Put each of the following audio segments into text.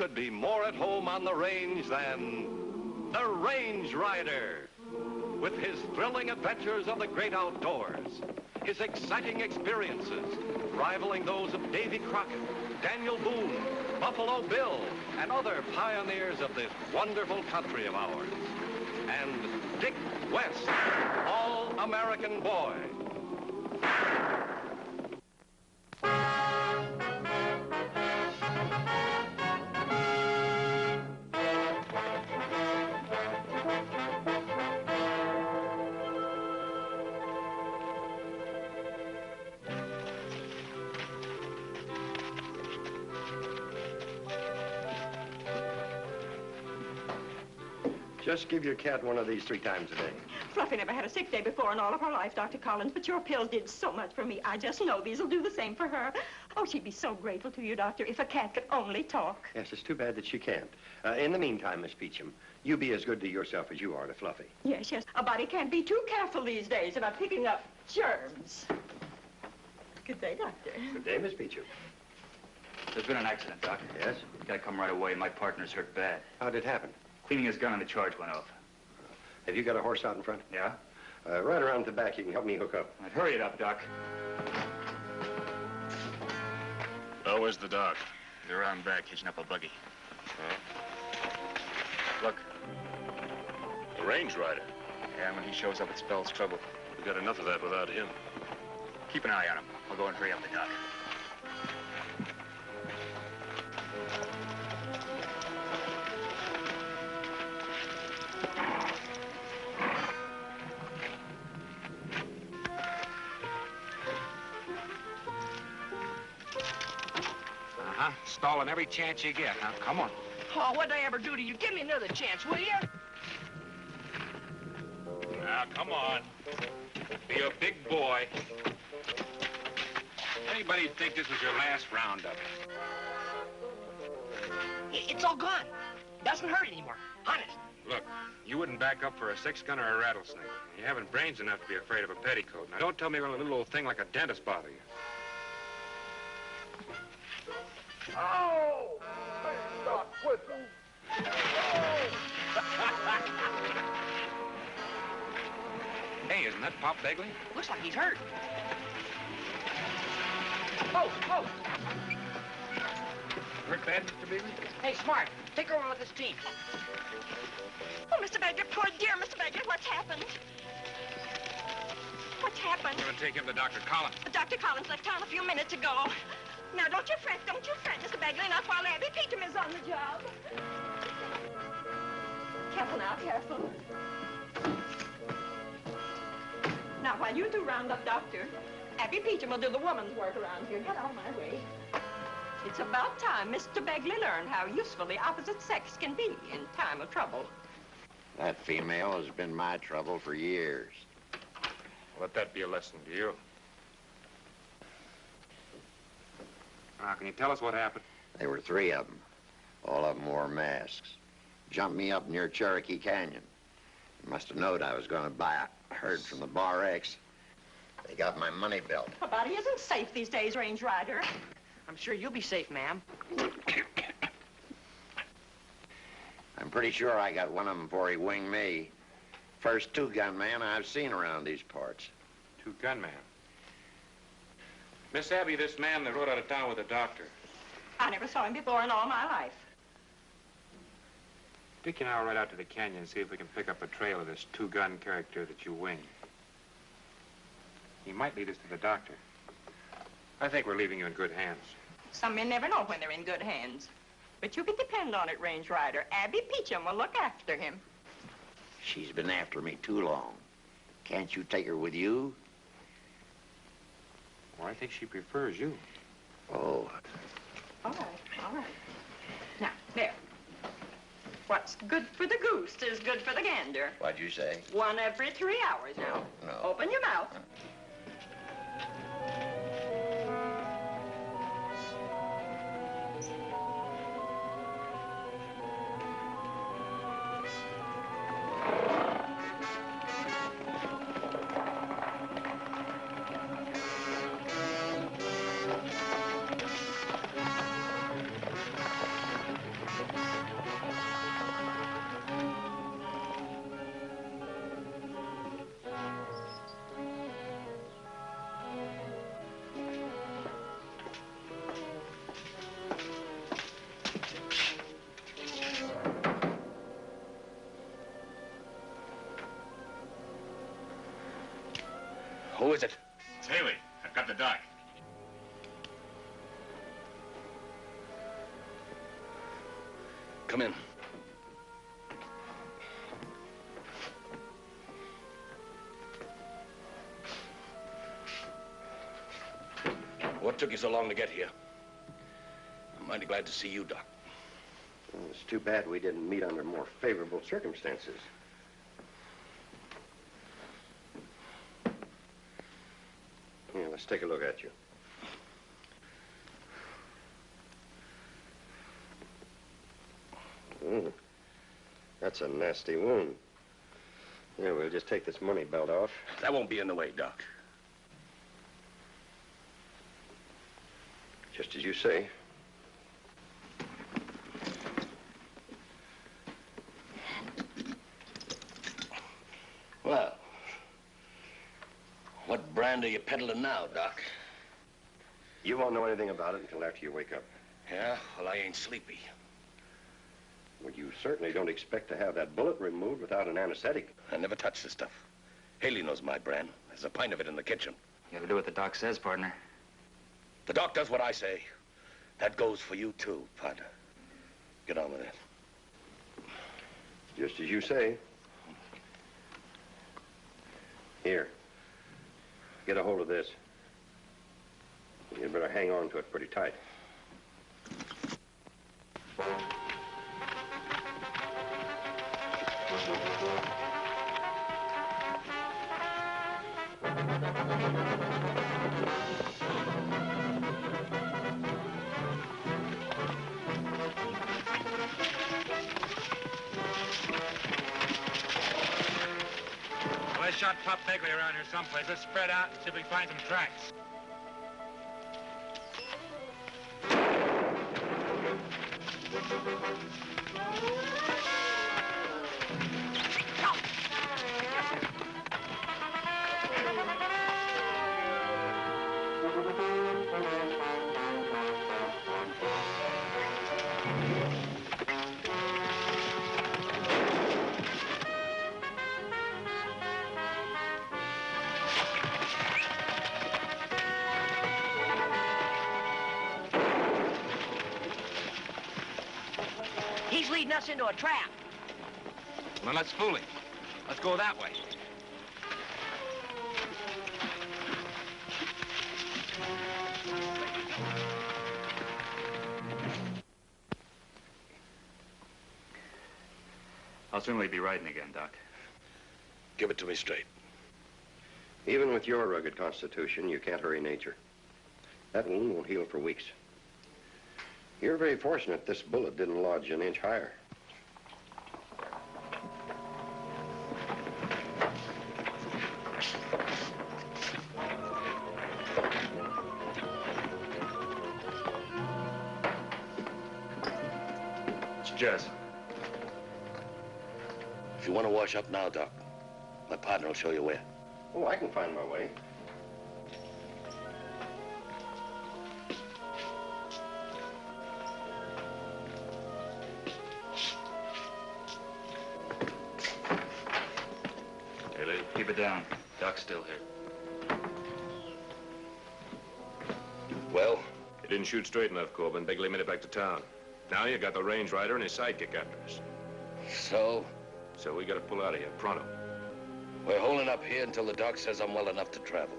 could be more at home on the range than the Range Rider. With his thrilling adventures of the great outdoors, his exciting experiences rivaling those of Davy Crockett, Daniel Boone, Buffalo Bill, and other pioneers of this wonderful country of ours. And Dick West, all-American boy. Just give your cat one of these 3 times a day. Fluffy never had a sick day before in all of her life, Dr. Collins, but your pills did so much for me. I just know these will do the same for her. Oh, she'd be so grateful to you, Doctor, if a cat could only talk. Yes, it's too bad that she can't. In the meantime, Miss Peachum, you be as good to yourself as you are to Fluffy. Yes, yes. A body can't be too careful these days about picking up germs. Good day, Doctor. Good day, Miss Peachum. There's been an accident, Doc. Yes? You gotta come right away. My partner's hurt bad. How did it happen? Cleaning his gun and the charge went off. Have you got a horse out in front? Yeah? Right around the back, you can help me hook up. I'd hurry it up, Doc. Oh, where's the dog? They're around back, hitching up a buggy. Huh? Look. The Range Rider. Yeah, when he shows up, it spells trouble. We got enough of that without him. Keep an eye on him. I'll go and hurry up the doc. Stalling every chance you get, huh? Come on. Oh, what'd I ever do to you? Give me another chance, will you? Now, come on. Be a big boy. Anybody'd think this was your last roundup. It's all gone. Doesn't hurt anymore. Honest. Look, you wouldn't back up for a 6-gun or a rattlesnake. You haven't brains enough to be afraid of a petticoat. Now, don't tell me about a little old thing like a dentist bother you. Oh! Stop whipping. Hey, isn't that Pop Begley? Looks like he's hurt. Oh, oh! Hurt bad, Mr. Begley? Hey, Smart, take over with this team. Oh, Mr. Bagley, poor dear Mr. Bagley, what's happened? What's happened? I'm gonna take him to Dr. Collins. Dr. Collins left town a few minutes ago. Now, don't you fret, Mr. Bagley, not while Abby Peachum is on the job. Careful now, careful. Now, while you two round up Doctor, Abby Peachum will do the woman's work around here. Get out of my way. It's about time Mr. Bagley learned how useful the opposite sex can be in time of trouble. That female has been my trouble for years. Let that be a lesson to you. Now, can you tell us what happened? There were 3 of them. All of them wore masks. Jumped me up near Cherokee Canyon. Must have known I was going to buy a herd from the Bar X. They got my money belt. A body isn't safe these days, Range Rider. I'm sure you'll be safe, ma'am. I'm pretty sure I got one of them before he winged me. First 2-gun man I've seen around these parts. 2-gun man. Miss Abby, this man that rode out of town with the doctor. I never saw him before in all my life. Dickie and I will ride out to the canyon and see if we can pick up a trail of this 2-gun character that you winged. He might lead us to the doctor. I think we're leaving you in good hands. Some men never know when they're in good hands. But you can depend on it, Range Rider. Abby Peachum will look after him. She's been after me too long. Can't you take her with you? Well, I think she prefers you. Oh. All right. Now, there. What's good for the goose is good for the gander. What'd you say? 1 every 3 hours now. No. Open your mouth. is it? It's Haley. I've got the doc. Come in. What took you so long to get here? I'm mighty glad to see you, Doc. Well, it's too bad we didn't meet under more favorable circumstances. Here, let's take a look at you. That's a nasty wound. Yeah, we'll just take this money belt off. That won't be in the way, Doc. Just as you say. Well, what brand are you peddling now, Doc? You won't know anything about it until after you wake up. Yeah? Well, I ain't sleepy. Well, you certainly don't expect to have that bullet removed without an anesthetic. I never touch this stuff. Haley knows my brand. There's a pint of it in the kitchen. You gotta do what the doc says, partner. The doc does what I say. That goes for you, too, partner. Get on with it. Just as you say. Here. Get a hold of this. You'd better hang on to it pretty tight. Well, I shot Pop Begley around here someplace. Let's spread out and see if we can find some tracks. He's leading us into a trap. Well, let's fool him. Let's go that way. How soon will he be riding again, Doc? Give it to me straight. Even with your rugged constitution, you can't hurry nature. That wound won't heal for weeks. You're very fortunate this bullet didn't lodge an inch higher. It's Jess. If you want to wash up now, Doc, my partner will show you where. Oh, I can find my way. Haley, keep it down. Doc's still here. Well? You didn't shoot straight enough, Corbin. Begley made it back to town. Now you got the range rider and his sidekick after us. So? So we gotta pull out of here, pronto. We're holding up here until the doc says I'm well enough to travel.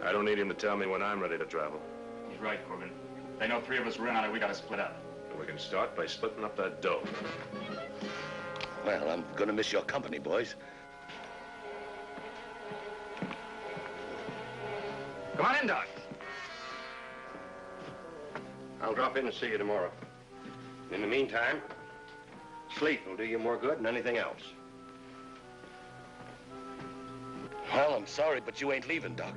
I don't need him to tell me when I'm ready to travel. He's right, Corbin. They know 3 of us were in on it. We gotta split up. And we can start by splitting up that dough. Well, I'm gonna miss your company, boys. Come on in, Doc. I'll drop in and see you tomorrow. In the meantime, sleep will do you more good than anything else. Well, I'm sorry, but you ain't leaving, Doc.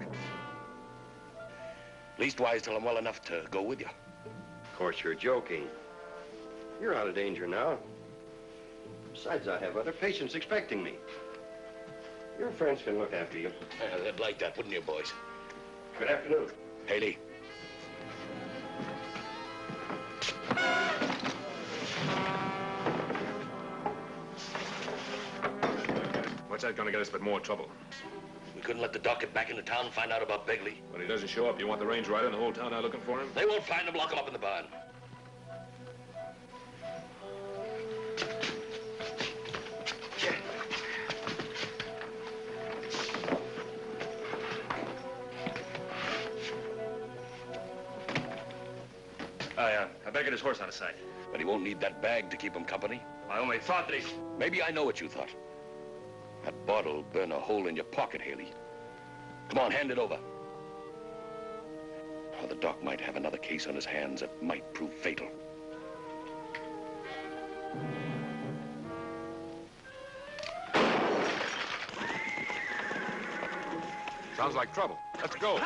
Leastwise till I'm well enough to go with you. Of course, you're joking. You're out of danger now. Besides, I have other patients expecting me. Your friends can look after you. Yeah, they'd like that, wouldn't you, boys? Good afternoon. Haley. What's that gonna get us but more trouble? We couldn't let the doc get back into town and find out about Begley. When he doesn't show up, you want the range rider and the whole town out looking for him? They won't find him, lock him up in the barn. I begged his horse out of sight. But he won't need that bag to keep him company. I only thought that he... Maybe I know what you thought. That bottle'll burn a hole in your pocket, Haley. Come on, hand it over. Or the doc might have another case on his hands that might prove fatal. Sounds like trouble. Let's go.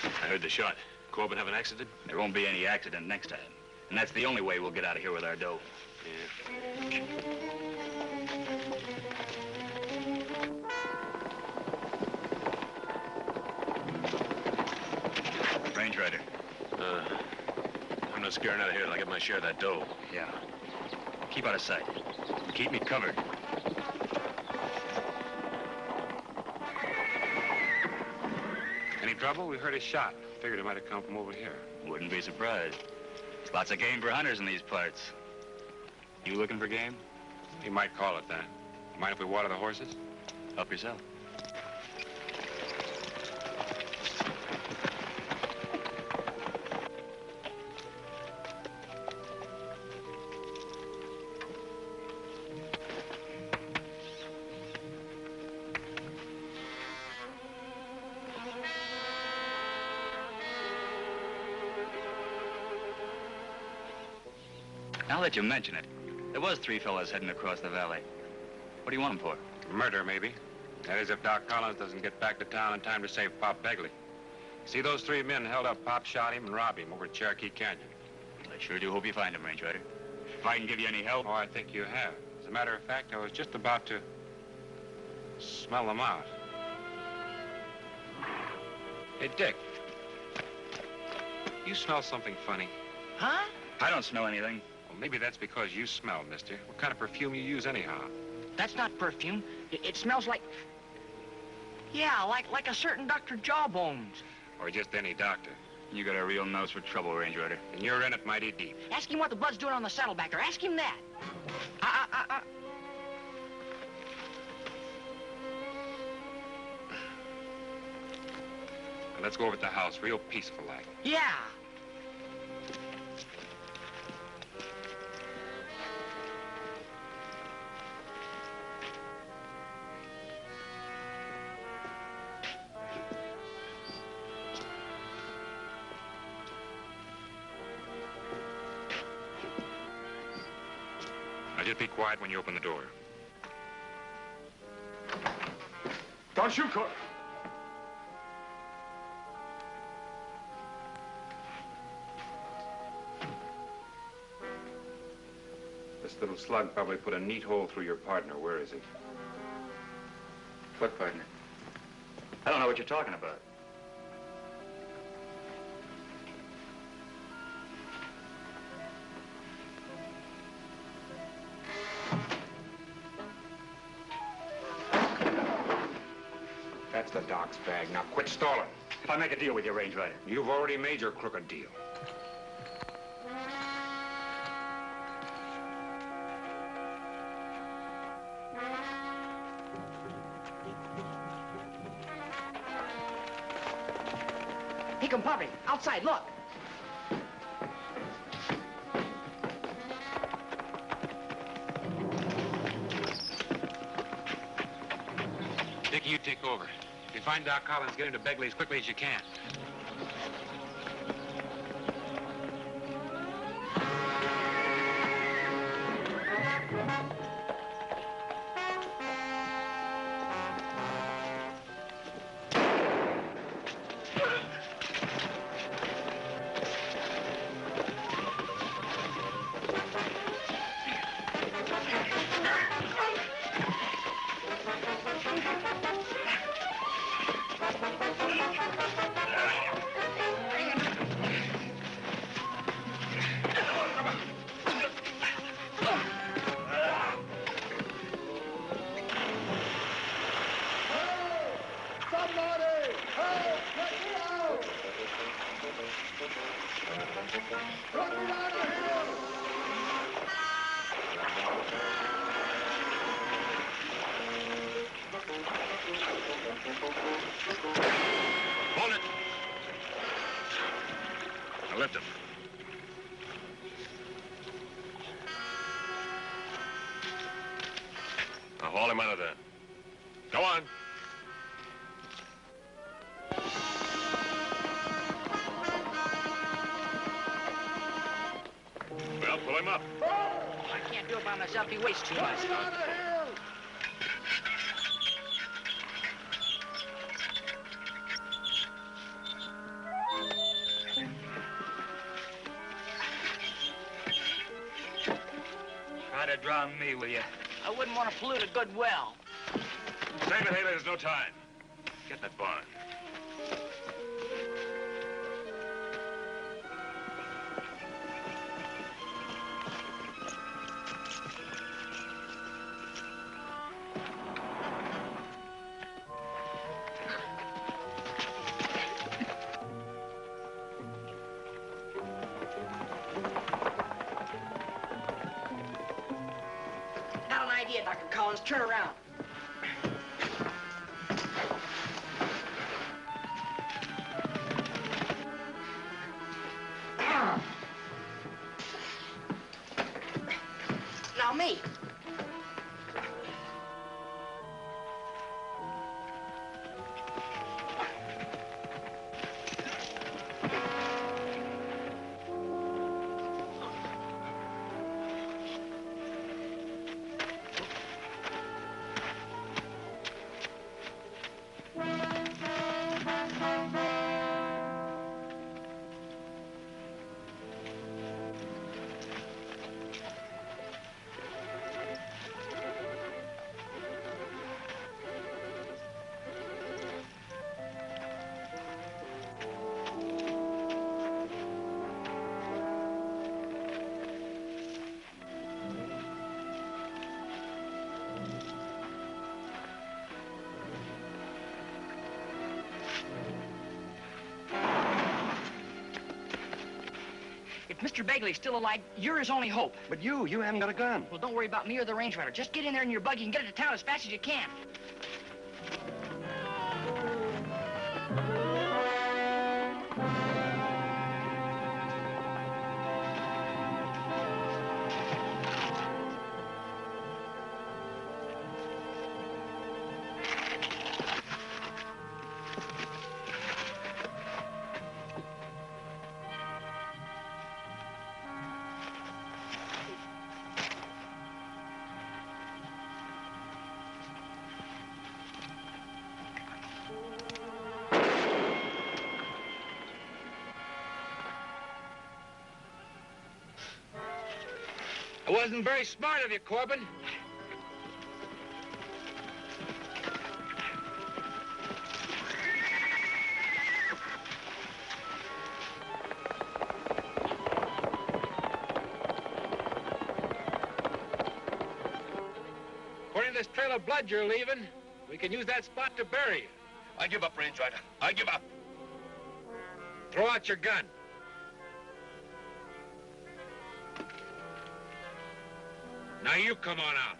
I heard the shot. Corbin have an accident? There won't be any accident next time. And that's the only way we'll get out of here with our dough. Yeah. Range rider. I'm not scaring out of here till I get my share of that dough. Yeah. Keep out of sight. Keep me covered. Any trouble? We heard a shot. Figured it might have come from over here. Wouldn't be surprised. There's lots of game for hunters in these parts. You looking for game? You might call it that. Mind if we water the horses? Help yourself. Now that you mention it, there was 3 fellas heading across the valley. What do you want them for? Murder, maybe. That is, if Doc Collins doesn't get back to town in time to save Pop Begley. See, those 3 men held up Pop, shot him, and robbed him over at Cherokee Canyon. I sure do hope you find him, Range Rider. If I can give you any help... Oh, I think you have. As a matter of fact, I was just about to smell them out. Hey, Dick. You smell something funny. Huh? I don't smell anything. Well, maybe that's because you smell, mister. What kind of perfume you use anyhow? That's not perfume. It smells like... Yeah, like a certain Dr. Jawbones. Or just any doctor. You got a real nose for trouble, Range Rider. And you're in it mighty deep. Ask him what the blood's doing on the saddleback there. Ask him that. Now, let's go over to the house, real peaceful like. Yeah. Now, just be quiet when you open the door. Don't shoot, Corbin. This little slug probably put a neat hole through your partner. Where is he? What partner? I don't know what you're talking about. That's the doc's bag. Now quit stalling. If I make a deal with you, Range Rider. You've already made your crooked deal. He come puppy. Outside, look. Dickie, you take over. If you find Doc Collins, get him to Begley as quickly as you can. Hold it. Now lift him. Now haul him out of there. Go on. Well, pull him up. I can't do it by myself. He weighs too much. Try to drown me, will you? I wouldn't want to pollute a good well. Save it, Haley. There's no time. Get in that barn. Not an idea, Dr. Collins. Turn around. Now me. If Mr. Begley's still alive, you're his only hope. But you haven't got a gun. Well, don't worry about me or the range rider. Just get in there in your buggy and get it to town as fast as you can. It wasn't very smart of you, Corbin. According to this trail of blood you're leaving, we can use that spot to bury you. I give up, Range Rider. I give up. Throw out your gun. Now you come on out.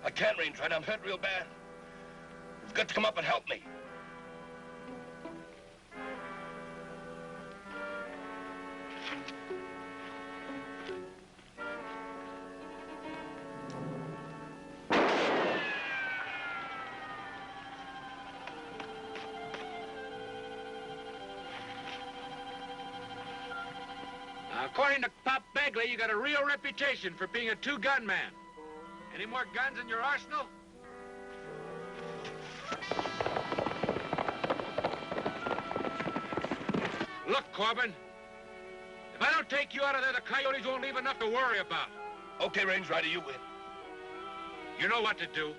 I can't, Range Rider. I'm hurt real bad. You've got to come up and help me. Now, according to Pop Begley, you got a real reputation for being a two-gun man. Any more guns in your arsenal? Look, Corbin, if I don't take you out of there, the coyotes won't leave enough to worry about. Okay, Range Rider, you win. You know what to do.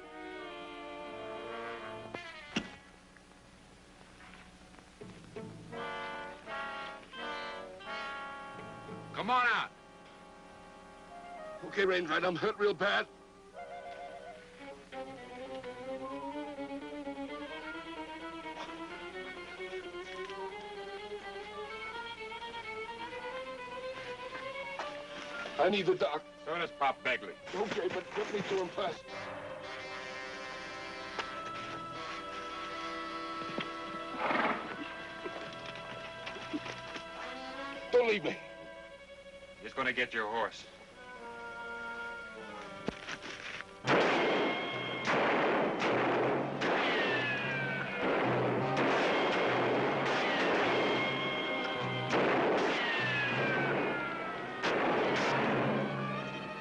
Come on out. Okay, Range Rider, I'm hurt real bad. I need the doc. So does Pop Begley. Okay, but get me to him fast. Don't leave me. Just gonna get your horse.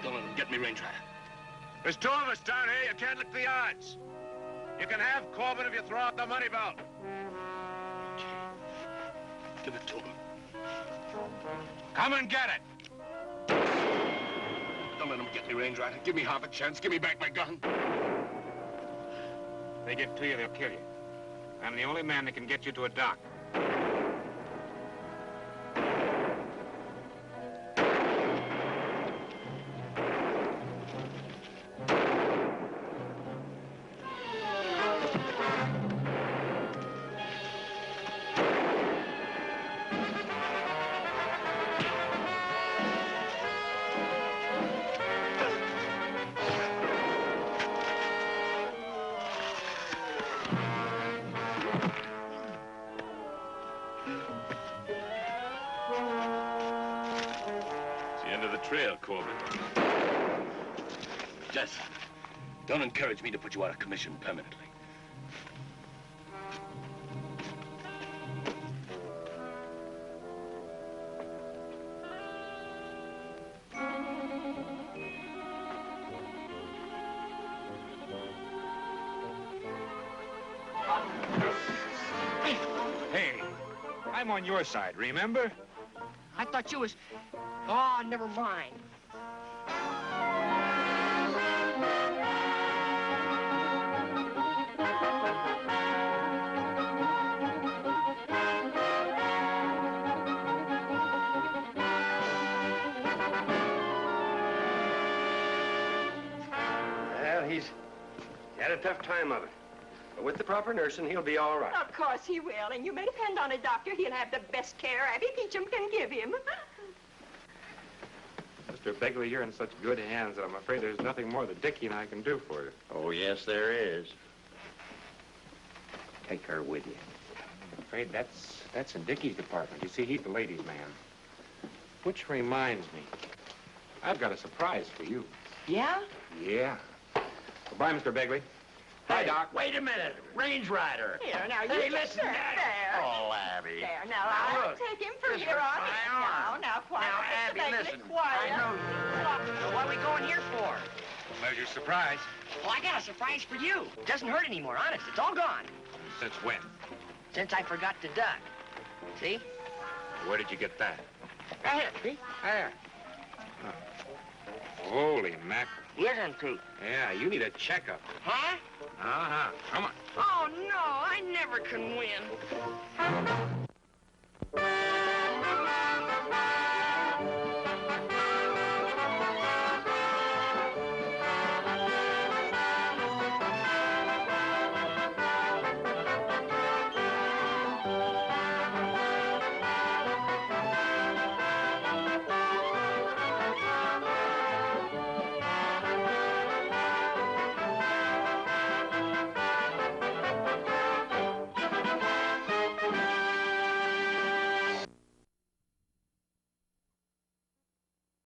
Don't let him get me, Range Rider. There's two of us down here. You can't lick the odds. You can have Corbin if you throw out the money belt. Give it to him. Come and get it. Don't let him get me, Range Rider. Give me half a chance. Give me back my gun. If they get to you, they'll kill you. I'm the only man that can get you to a dock. Trail, Corbin. Jess, don't encourage me to put you out of commission permanently. Hey, I'm on your side, remember? I thought you was... Oh, never mind. Well, he's had a tough time of it. But with the proper nursing, he'll be all right. Of course he will, and you may depend on it, Doctor. He'll have the best care Abby Peachum can give him. Mr. Begley, you're in such good hands that I'm afraid there's nothing more that Dickie and I can do for you. Oh, yes, there is. Take her with you. I'm afraid that's in Dickie's department. You see, he's the ladies' man. Which reminds me, I've got a surprise for you. Yeah? Yeah. Goodbye, Mr. Begley. Hi, Doc. Wait a minute. Range Rider. Here, now, Hey, you listen, sit there. Oh, Abby. There, now, I'll look, take him from this here hurts on my in. arm. Now, quiet. Now, Mr. Abby, Begley, listen. quiet. I know you. So what are we going here for? Where's your surprise? Well, I got a surprise for you. It doesn't hurt anymore, honest. It's all gone. Since when? Since I forgot to duck. See? Where did you get that? Right here, see? Right here. Holy mackerel. Isn't it? Yeah, you need a checkup. Huh? Uh-huh. Come on. Oh, no, I never can win.